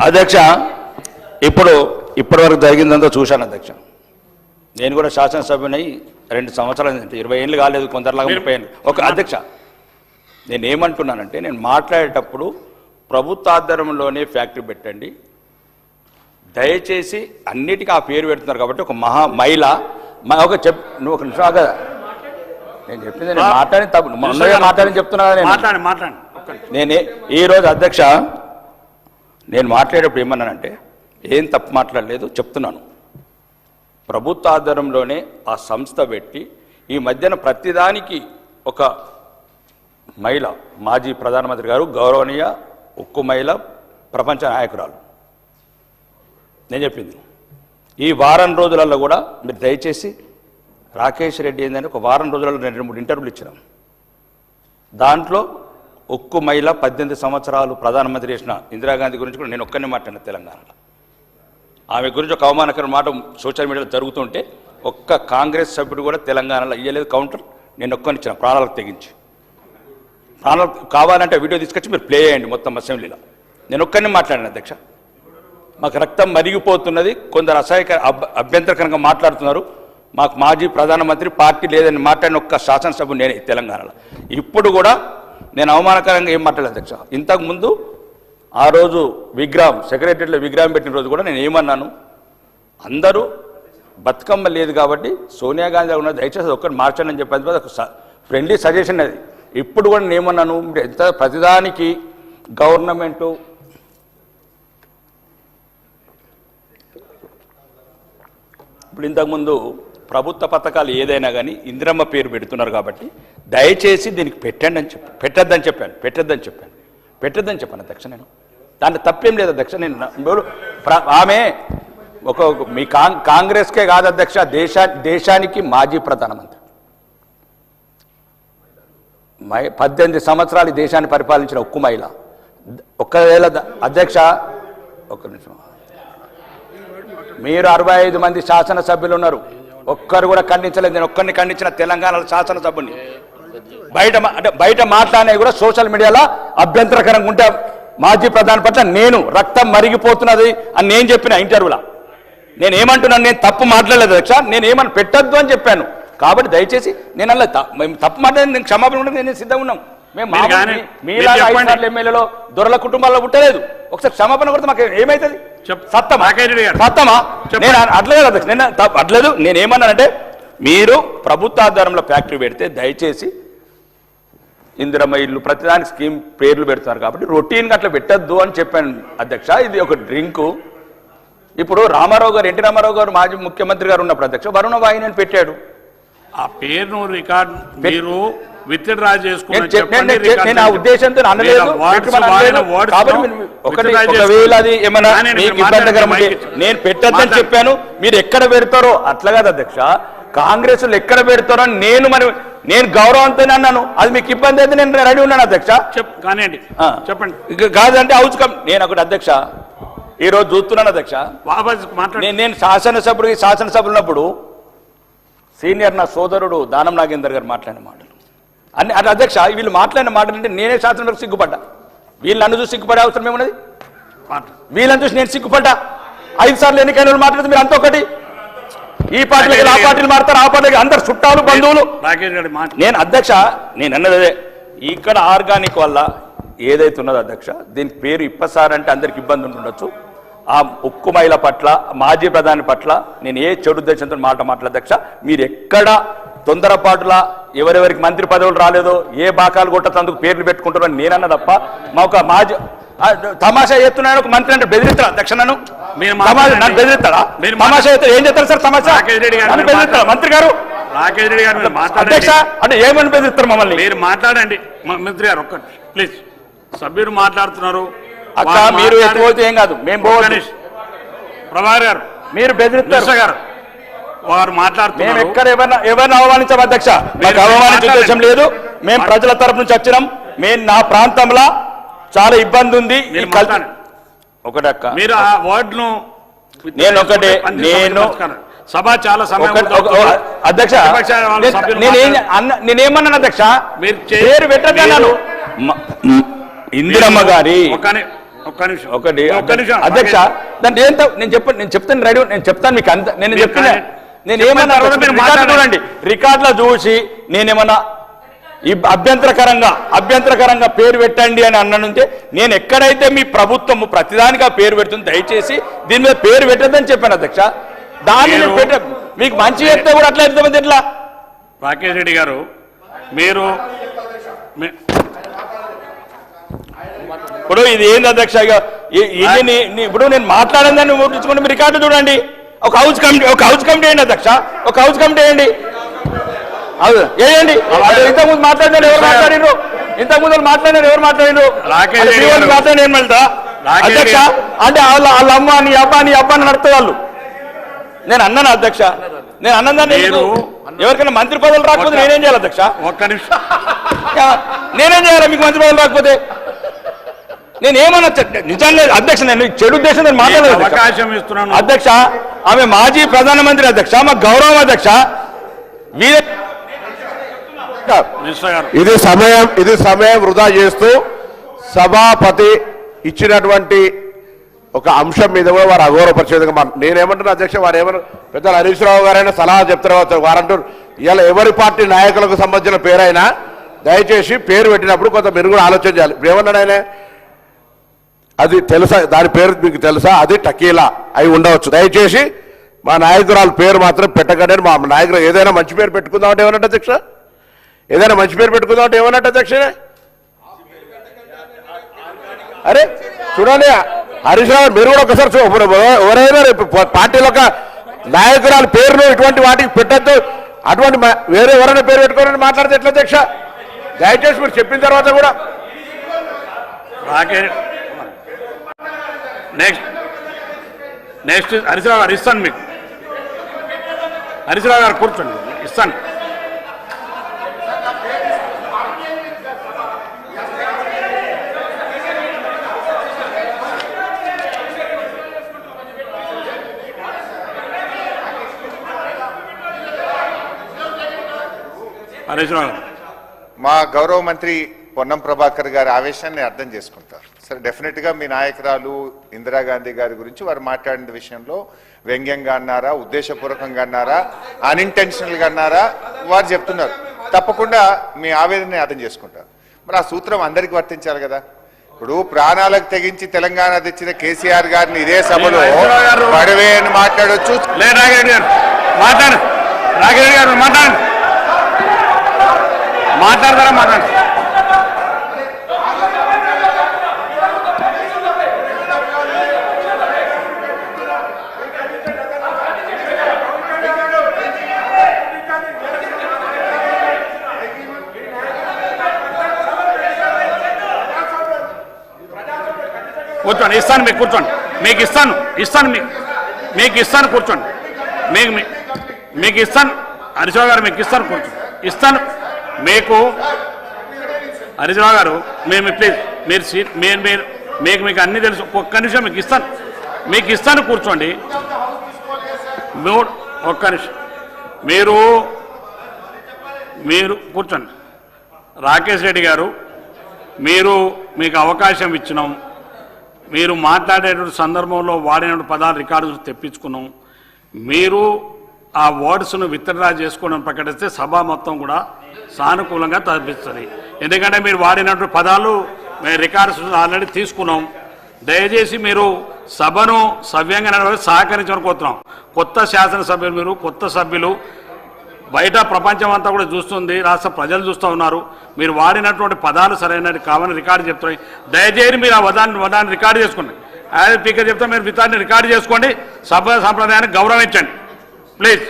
అధ్యక్ష ఇప్పటివరకు జరిగిందంతా చూశాను అధ్యక్ష. నేను కూడా శాసనసభ్యునై 2 సంవత్సరాలు, 20 ఏళ్ళు కాలేదు, కొందరిలాగా 30 ఏళ్ళు. ఒక అధ్యక్ష, నేను ఏమంటున్నానంటే, నేను మాట్లాడేటప్పుడు ప్రభుత్వ ఆధ్వర్యంలోనే ఫ్యాక్టరీ పెట్టండి, దయచేసి అన్నిటికీ ఆ పేరు పెడుతున్నారు కాబట్టి ఒక మహిళ నువ్వు ఒక నిమిషం కదా, నేను చెప్పింది నేను మాట్లాడి తప్పు మాట్లాడని చెప్తున్నా. నేనే ఈరోజు అధ్యక్ష నేను మాట్లాడేటప్పుడు ఏమన్నానంటే, ఏం తప్పు మాట్లాడలేదు చెప్తున్నాను. ప్రభుత్వ ఆధ్వర్యంలోనే ఆ సంస్థ పెట్టి ఈ మధ్యన ప్రతిదానికి ఒక మహిళ, మాజీ ప్రధానమంత్రి గారు, గౌరవనీయ ఉక్కు మహిళ, ప్రపంచ నాయకురాలు, నేను చెప్పింది ఈ వారం రోజులలో కూడా మీరు దయచేసి రాకేష్ రెడ్డి ఏంటంటే ఒక వారం రోజులలో 2-3 ఇంటర్వ్యూలు ఇచ్చినాం. దాంట్లో ఉక్కు మహిళ 18 సంవత్సరాలు ప్రధానమంత్రి చేసిన ఇందిరాగాంధీ గురించి కూడా నేను ఒక్కనే మాట్లాడిన తెలంగాణలో. ఆమె గురించి ఒక అవమానకరమైన మాట సోషల్ మీడియాలో జరుగుతుంటే ఒక్క కాంగ్రెస్ సభ్యుడు కూడా తెలంగాణలో ఇయ్యలేదు కౌంటర్. నేను ఒక్కని ఇచ్చిన ప్రాణాలకు తెగించి. ప్రాణాలు కావాలంటే వీడియో తీసుకొచ్చి మీరు ప్లే చేయండి మొత్తం అసెంబ్లీలో. నేను ఒక్కరిని మాట్లాడిన అధ్యక్ష. మాకు రక్తం మరిగిపోతున్నది, కొందరు అభ్యంతరకరంగా మాట్లాడుతున్నారు. మాకు మాజీ ప్రధానమంత్రి పార్టీ లేదని మాట్లాడిన ఒక్క శాసనసభ్యుడు నేనే తెలంగాణలో. ఇప్పుడు కూడా నేను అవమానకరంగా ఏం మాట్లాడలేదు అధ్యక్ష. ఇంతకుముందు ఆ రోజు విగ్రహం సెక్రటరీలో విగ్రహం పెట్టిన రోజు కూడా నేను ఏమన్నాను, అందరూ బతుకమ్మ లేదు కాబట్టి సోనియా గాంధీ ఉన్న దయచేసి ఒక్కటి మార్చండి అని చెప్పేది ఒక ఫ్రెండ్లీ సజెషన్ అది. ఇప్పుడు కూడా నేను ఏమన్నాను, ఎంత ప్రతిదానికి గవర్నమెంటు ఇప్పుడు ఇంతకుముందు ప్రభుత్వ పథకాలు ఏదైనా కానీ ఇందిరమ్మ పేరు పెడుతున్నారు కాబట్టి దయచేసి దీనికి పెట్టద్దని చెప్పాను అధ్యక్ష. నేను దాంట్లో తప్పేం లేదు అధ్యక్ష. నేను ఆమె మీ కాంగ్రెస్కే కాదు అధ్యక్ష, దేశానికి మాజీ ప్రధానమంత్రి, 18 సంవత్సరాలు దేశాన్ని పరిపాలించిన ఉక్కు మహిళ. ఒక్కవేళ అధ్యక్ష ఒక్క నిమిషం, మీరు 65 మంది శాసనసభ్యులు ఉన్నారు, ఒక్కరు కూడా ఖండించలేదు. నేను ఒక్కరిని ఖండించిన తెలంగాణలో శాసనసభ్యుని. బయట మాట్లాడినవి కూడా సోషల్ మీడియాలో అభ్యంతరకరంగా ఉంటే మాజీ ప్రధాని పట్ల నేను రక్తం మరిగిపోతున్నది అని నేను చెప్పిన ఇంటర్వ్యూలో. నేను ఏమంటున్నాను, నేను తప్పు మాట్లాడలేదు అధ్యక్ష, నేను ఏమని పెట్టద్దు అని చెప్పాను. కాబట్టి దయచేసి నేను అలా తప్పు మాట్లాడి నేను క్షమాపణ ఉండదు, నేను సిద్ధంగా ఉన్నాం. మేము మీలాగా 5 సార్లు ఎమ్మెల్యేలో దొరల కుటుంబాల్లో పుట్టలేదు. ఒకసారి క్షమాపణ కొడితే మాకు ఏమవుతుంది? సత్తమా? నేను అట్లేదు అధ్యక్ష, నేను అట్లేదు. నేనేమన్నానంటే, మీరు ప్రభుత్వ ఆధారంలో ఫ్యాక్టరీ పెడితే దయచేసి ఇందిరమ్మ ఇల్లు ప్రతిదానికి స్కీమ్ పేర్లు పెడుతున్నారు కాబట్టి రొటీన్గా అట్లా పెట్టద్దు అని చెప్పాను అధ్యక్ష. ఇది ఒక డ్రింకు. ఇప్పుడు రామారావు గారు, ఎన్టీ రామారావు గారు మాజీ ముఖ్యమంత్రి గారు ఉన్నప్పుడు అధ్యక్ష వరుణ వాహిని పెట్టాడు. ఆ పేరును రికార్డ్ మీరు విత్డ్రా చేసుకుని నేను ఆ ఉద్దేశంతో అనలేదు. ఒకవేళ అది ఏమన్నా మీకు ఇబ్బందికరం ఉంటే నేను పెట్టద్దని చెప్పాను. మీరు ఎక్కడ పెడతారో అట్లా కాదు అధ్యక్ష, కాంగ్రెస్ ఎక్కడ పెడతారో నేను గౌరవంతోనే అన్నాను. అది మీకు ఇబ్బంది అయితే నేను రెడీ ఉన్నాను అధ్యక్ష. కానివ్వండి, చెప్పండి. కాదంటే అవుచుకం. నేను ఒకటి అధ్యక్ష ఈరోజు చూస్తున్నాను అధ్యక్ష, నేను శాసనసభ్యులు ఉన్నప్పుడు సీనియర్ నా సోదరుడు దానం నాగేందర్ గారు మాట్లాడిన మాటలు అన్ని అధ్యక్ష, వీళ్ళు మాట్లాడిన మాటలు అంటే నేనే శాసనసభకు సిగ్గుపడ్డా. వీళ్ళు నన్ను చూసి సిగ్గుపడే అవసరం ఏమున్నది? వీళ్ళని చూసి నేను సిగ్గుపడ్డా. 5 సార్లు ఎన్నికైన వాళ్ళు మాట్లాడితే మీరు అంత ఒకటి, ఈ పార్టీలకి ఆ పార్టీలు మారుతారు, ఆ పార్టీలకి అందరు చుట్టాలు బంధువులు. నేను అధ్యక్ష నేను అన్నదే, ఇక్కడ ఆర్గానిక్ వల్ల ఏదైతే ఉన్నదో అధ్యక్ష, దీనికి పేరు ఇప్పసార్ అంటే అందరికి ఇబ్బంది ఉంటుండొచ్చు. ఆ ఉక్కు మహిళ పట్ల, మాజీ ప్రధాని పట్ల నేను ఏ చెడు ఉద్దేశంతో మాట్లాడదు అధ్యక్ష. మీరు ఎక్కడ తొందరపాటులా ఎవరెవరికి మంత్రి పదవులు రాలేదో, ఏ బాకాలు కొట్టేందుకు పేర్లు పెట్టుకుంటారో నేనన్నా తప్ప మా ఒక మాజీ తమాషా చేస్తున్నాను. ఒక మంత్రి అంటే బెదిరిస్తాడా అధ్యక్ష? నన్ను బెదిరిస్తాడా? తమాషా చేస్తే ఏం చేస్తారు సార్? తమాషా బెదిరిస్తాడా మంత్రి గారు? రాకేష్ రెడ్డి గారు అధ్యక్ష అంటే ఏమని బెదిరిస్తారు మమ్మల్ని? మీరు మాట్లాడండి మంత్రి గారు, ఒక్కటి ప్లీజ్. సభ్యులు మాట్లాడుతున్నారు అక్క, మీరు ఎత్తుపోతే ఏం కాదు, మేము ప్రభాకర్ గారు మీరు బెదిరిస్తారు గారు వారు మాట్లాడుతున్నారు. మేము ఎక్కడ ఎవరిని అవమానించాం అధ్యక్ష, మాకు అవమానించే ఉద్దేశం లేదు. మేము ప్రజల తరపు నుంచి వచ్చినాం. మేము నా ప్రాంతంలో చాలా ఇబ్బంది ఉంది. ఒకటి అక్క, మీరు ఆ వర్డ్ను నేను ఒకటే, నేను సభ చాలా సమయం అధ్యక్ష నేనేమన్నాను అధ్యక్ష, మీరు పేరు పెట్టద్దన్నాను. ఇందిరమ్మ గారి ఒక్క నిమిషం అధ్యక్ష దాన్ని నేను చెప్తాను రెడీ నేను చెప్తాను మీకు అంత నేను చెప్తున్నా నేను ఏమన్నా చూడండి రికార్డులో చూసి నేనేమన్నా ఈ అభ్యంతరకరంగా పేరు పెట్టండి అని అన్నంటే నేను ఎక్కడైతే మీ ప్రభుత్వము ప్రతిదానిగా పేరు పెడుతుంది దయచేసి దీని మీద పేరు పెట్టద్దని చెప్పాను అధ్యక్ష. దాన్ని మీకు మంచి చెప్తే కూడా అట్లా ఎట్లా ఎట్లా రాకేష్ రెడ్డి గారు మీరు ఇప్పుడు ఇది ఏంది అధ్యక్ష ఇప్పుడు నేను మాట్లాడని దాన్ని ముట్టించుకుంటే మీరు రికార్డు చూడండి. ఒక హౌస్ కమిటీ వేయండి అధ్యక్ష, ఒక హౌస్ కమిటీ వేయండి వేయండి. ఇంతకుముందు మాట్లాడినారు ఎవరు మాట్లాడినారు? ఇంతకుముందు మాట్లాడినారు ఎవరు మాట్లాడినారు? మాట్లాడిన వెళ్తా అధ్యక్ష అంటే వాళ్ళ అమ్మ నీ అబ్బా అని నడుతుంది వాళ్ళు. నేను అన్నాను అధ్యక్ష, నేను అన్నదాన్ని ఎవరికైనా మంత్రి పదవులు రాకపోతే నేనేం చేయాలి అధ్యక్ష? ఒక్క నిమిషం నేనేం చేయాలి మీకు మంత్రి పదవులు రాకపోతే? నేనేమన్నా నిజంగా అధ్యక్ష నేను చెడు ఉద్దేశం నేను మాట్లాడలేదు అవకాశం ఇస్తున్నాను అధ్యక్ష. ఆమె మాజీ ప్రధానమంత్రి అధ్యక్ష, మా గౌరవం అధ్యక్ష. ఇది సమయం వృధా చేస్తూ సభాపతి ఇచ్చినటువంటి ఒక అంశం మీద కూడా వారు అగౌరవపరిచే విధంగా నేనేమంటున్నా అధ్యక్ష, వారు ఏమన్నా పెద్దలు హరీష్ రావు గారైనా సలహా చెప్తారు. వారంటారు ఇలా ఎవరి పార్టీ నాయకులకు సంబంధించిన పేరైనా దయచేసి పేరు పెట్టినప్పుడు కొంత మీరు కూడా ఆలోచన చేయాలి. ఇప్పుడు ఏమన్నాడు ఆయన, అది తెలుసా, దాని పేరు మీకు తెలుసా, అది టకీలా అయి ఉండవచ్చు. దయచేసి మా నాయకురాలు పేరు మాత్రం పెట్టకండి. మా నాయకులు ఏదైనా మంచి పేరు పెట్టుకుందామంటే ఏమన్నట్టు అధ్యక్ష, ఏదైనా మంచి పేరు పెట్టుకుందామంటే ఏమన్నట్టు అధ్యక్షనే. అరే చూడండి హరీష్ రావు మీరు కూడా ఒకసారి ఎవరైనా పార్టీలో ఒక నాయకురాలు పేరును ఇటువంటి వాటికి పెట్టద్దు, అటువంటి వేరే ఎవరైనా పేరు పెట్టుకోవాలని మాట్లాడితే ఎట్లా అధ్యక్ష? దయచేసి మీరు చెప్పిన తర్వాత కూడా నెక్స్ట్ హరీశ్రావు గారు ఇస్తాను మీకు. హరీశ్రావు గారు కూర్చోండి ఇస్తాను. హరీశ్రావు గారు మా గౌరవ మంత్రి పొన్నం ప్రభాకర్ గారి ఆవేశాన్ని అర్థం చేసుకుంటారు. సరే డెఫినెట్గా మీ నాయకురాలు ఇందిరాగాంధీ గారి గురించి వారు మాట్లాడిన విషయంలో వ్యంగ్యంగా అన్నారా, ఉద్దేశపూర్వకంగా అన్నారా, అన్ఇంటెన్షనల్గా అన్నారా వారు చెప్తున్నారు. తప్పకుండా మీ ఆవేదనని అర్థం చేసుకుంటారు. మరి ఆ సూత్రం అందరికీ వర్తించాలి కదా. ఇప్పుడు ప్రాణాలకు తెగించి తెలంగాణ తెచ్చిన కేసీఆర్ గారిని ఇదే సభలో పడవే అని మాట్లాడొచ్చు. మాట్లాడతారా మాట్లాడు. కూర్చోండి ఇస్తాను మీకు, కూర్చోండి మీకు ఇస్తాను మీకు ఇస్తాను కూర్చోండి మీకు ఇస్తాను. హరీశ్రావు గారు మీకు ఇస్తాను కూర్చోండి ఇస్తాను మీకు. హరీశ్రావు గారు మేము ప్లీజ్ మీరు మీకు అన్నీ తెలుసు. ఒక్క నిమిషం మీకు ఇస్తాను కూర్చోండి. ఒక్క నిమిషం మీరు కూర్చోండి. రాకేష్ రెడ్డి గారు మీకు అవకాశం ఇచ్చినాం. మీరు మాట్లాడేటువంటి సందర్భంలో వాడినటువంటి పదాలు రికార్డు తెప్పించుకున్నాం. మీరు ఆ వర్డ్స్ను విత్డ్రా చేసుకోవడం ప్రకటిస్తే సభ మొత్తం కూడా సానుకూలంగా తప్పిస్తుంది. ఎందుకంటే మీరు వాడినటువంటి పదాలు మేము రికార్డ్స్ ఆల్రెడీ తీసుకున్నాం. దయచేసి మీరు సభను సవ్యంగా సహకరించమని కోరుతున్నాం. కొత్త శాసనసభ్యులు మీరు, కొత్త సభ్యులు, బయట ప్రపంచం అంతా కూడా చూస్తుంది, రాష్ట్ర ప్రజలు చూస్తూ ఉన్నారు. మీరు వాడినటువంటి పదాలు సరైనది కావాలని రికార్డు చెప్తున్నాయి. దయచేసి మీరు ఆ వదాన్ని రికార్డు చేసుకోండి. యాజ్ స్పీకర్ చెప్తే మీరు వితాన్ని రికార్డు చేసుకోండి. సభ సంప్రదాయాన్ని గౌరవించండి ప్లీజ్.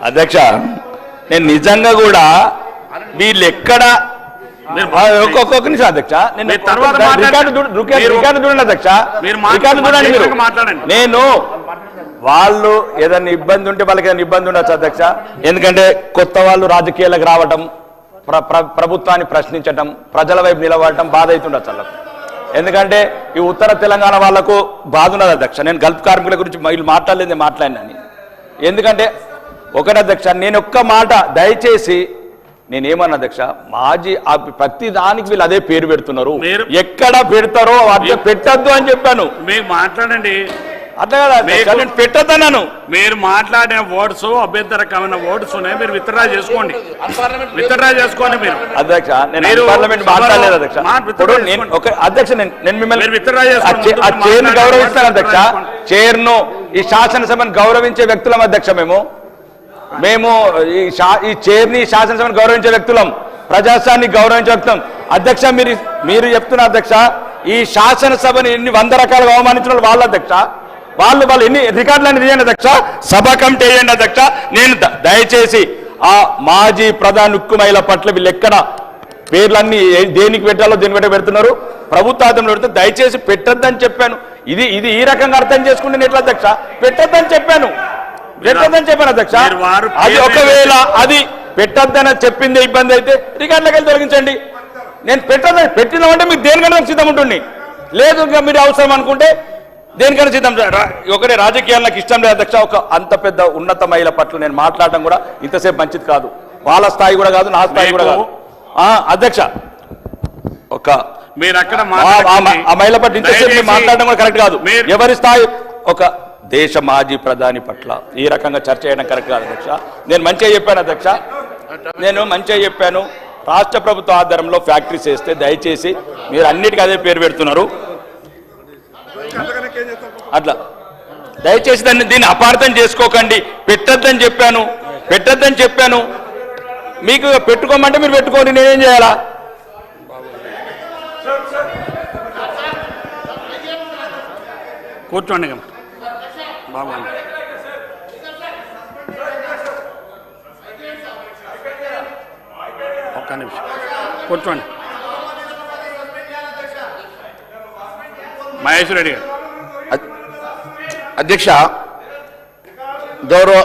అధ్యక్ష నేను నిజంగా కూడా వీళ్ళు ఎక్కడ ఒక్కొక్క నిమిషం అధ్యక్ష, నేను రికార్డు చూడండి అధ్యక్ష, రికార్డు చూడండి మీరు. నేను వాళ్ళు ఏదైనా ఇబ్బంది ఉంటే వాళ్ళకి ఏదైనా ఇబ్బంది ఉండొచ్చు అధ్యక్ష. ఎందుకంటే కొత్త వాళ్ళు రాజకీయాలకు రావటం, ప్రభుత్వాన్ని ప్రశ్నించటం, ప్రజల వైపు నిలబడటం బాధ అవుతుండొచ్చు వాళ్ళకు. ఎందుకంటే ఈ ఉత్తర తెలంగాణ వాళ్లకు బాధ ఉన్నది అధ్యక్ష. నేను గల్ఫ్ కార్మికుల గురించి వీళ్ళు మాట్లాడలేదు, మాట్లాడినాను. ఎందుకంటే ఒకటి అధ్యక్ష, నేను ఒక్క మాట దయచేసి నేనేమన్నా అధ్యక్ష, మాజీ ప్రతి దానికి వీళ్ళు అదే పేరు పెడుతున్నారు, ఎక్కడ పెడతారో అదే పెట్టద్దు అని చెప్పాను. మీరు మాట్లాడండి, అట్లా కదా నేను పెట్టద్దన్నాను. మీరు మాట్లాడిన వర్డ్స్ అభ్యంతరకమైన వర్డ్స్ ఉన్నాయి, మీరు విత్డ్రా చేసుకోండి, విత్డ్రా చేసుకోండి. మీరు అధ్యక్ష నేను పార్లమెంట్ మాట్లాడలేదు అధ్యక్ష. ఇప్పుడు నేను ఒక అధ్యక్ష నేను మిమ్మల్ని ఆ చైర్ను గౌరవిస్తాను అధ్యక్ష. చైర్ను ఈ శాసనసభను గౌరవించే వ్యక్తులం అధ్యక్ష. మేము ఈ చైర్ని శాసనసభను గౌరవించే వ్యక్తులం, ప్రజాస్వామ్యాన్ని గౌరవించే వ్యక్తులం అధ్యక్ష. మీరు చెప్తున్న అధ్యక్ష, ఈ శాసనసభని ఎన్ని 100 రకాలుగా అవమానించిన వాళ్ళ అధ్యక్ష. వాళ్ళు ఎన్ని రికార్డులన్నీ తీయండి అధ్యక్ష, సభ కమిటీ వేయండి అధ్యక్ష. నేను దయచేసి ఆ మాజీ ప్రధాని ఉక్కుమైల పట్ల వీళ్ళు ఎక్కడ పేర్లన్నీ దేనికి పెట్టాలో దేనికి పెడుతున్నారు, ప్రభుత్వార్థంలో పెడుతూ దయచేసి పెట్టొద్దని చెప్పాను. ఇది ఈ రకంగా అర్థం చేసుకుంటే ఎట్లా అధ్యక్ష? పెట్టొద్దని చెప్పాను అధ్యక్ష. అది ఒకవేళ అది పెట్టొద్దని చెప్పిందే ఇబ్బంది అయితే రికార్డులకు వెళ్ళి తొలగించండి. నేను పెట్టినామంటే మీకు దేనికన్నా సిద్ధం ఉంటుంది, లేదు ఇంకా మీరు అవసరం అనుకుంటే దేనికైనా సిద్ధం. ఒకటే రాజకీయాలు నాకు ఇష్టం లేదు అధ్యక్ష. ఒక అంత పెద్ద ఉన్నత మహిళ పట్ల నేను మాట్లాడడం కూడా ఇంతసేపు మంచిది కాదు, వాళ్ళ స్థాయి కూడా కాదు, నా స్థాయి కూడా కాదు అధ్యక్ష. ఒక మీరు అక్కడ ఆ మహిళ పట్ల ఇంతసేపు మాట్లాడడం కూడా కరెక్ట్ కాదు. ఎవరి స్థాయి, ఒక దేశ మాజీ ప్రధాని పట్ల ఈ రకంగా చర్చ చేయడం కరెక్ట్ కాదు అధ్యక్ష. నేను మంచిగా చెప్పాను అధ్యక్ష, నేను మంచిగా చెప్పాను. రాష్ట్ర ప్రభుత్వ ఆధ్వర్యంలో ఫ్యాక్టరీస్ వేస్తే దయచేసి మీరు అన్నిటికీ అదే పేరు పెడుతున్నారు. అట్లా దయచేసి దీన్ని అపార్థం చేసుకోకండి. పెట్టొద్దని చెప్పాను. మీకు పెట్టుకోమంటే మీరు పెట్టుకోండి, నేనేం చేయాలా? కూర్చోండి బాబు, ఒక్క నిమిషం కూర్చోండి. మహేష్ రెడ్డి గారు. అధ్యక్ష, గౌరవ